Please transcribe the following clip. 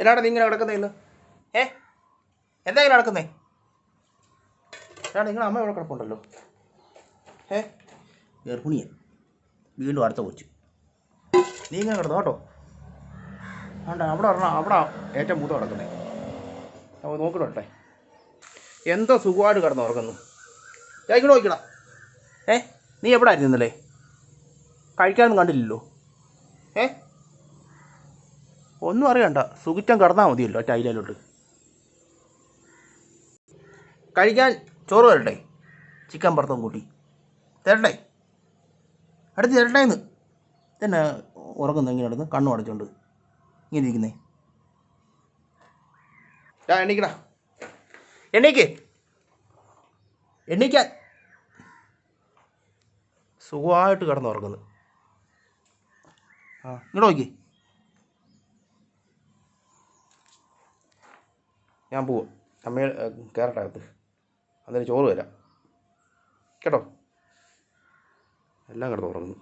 എല്ലാടെ നീ ഇങ്ങനെ കിടക്കുന്നേ ഇന്ന്? എന്താ ഇങ്ങനെ നടക്കുന്നേ? നിങ്ങളുടെ അമ്മ ഇവിടെ കിടപ്പുണ്ടല്ലോ. ഗർഭിണിയ വീണ്ടും അടുത്ത കൊച്ചു. നീ ഇങ്ങനെ കിടന്നു കേട്ടോ. ആണ്ട അവിടെ പറഞ്ഞാൽ അവിടെ ഏറ്റവും മൂത്ത കിടക്കുന്നേ. നോക്കിടട്ടെ. എന്തോ സുഖമായിട്ട് കിടന്ന് ഉറങ്ങുന്നു. ഇങ്ങോട്ട് നോക്കിടാ. നീ എവിടെ ആയിരുന്നു ഇന്നലെ? കഴിക്കാനൊന്നും കണ്ടില്ലല്ലോ. ഒന്നും അറിയണ്ട, സുഖിറ്റം കിടന്നാൽ മതിയല്ലോ ടൈലിലോട്ട്. കഴിക്കാൻ ചോറ് തരട്ടെ? ചിക്കൻ പുറത്തും കൂട്ടി തരട്ടെ? അടുത്ത് തരട്ടേന്ന്. തന്നെ ഉറങ്ങുന്നു ഇങ്ങനെ നടന്ന് കണ്ണു അടച്ചോണ്ട് ഇങ്ങനെ ഇരിക്കുന്നേ. എണീക്കടാ, എണീക്കാൻ. സുഖമായിട്ട് കിടന്നുറങ്ങുന്നു. ഇങ്ങോട്ട് നോക്കി. ഞാൻ പോവും. അമ്മ കയറട്ടെ അകത്ത്, അതിന് ചോറ് തരാം കേട്ടോ. എല്ലാം കിടന്നുറങ്ങുന്നു.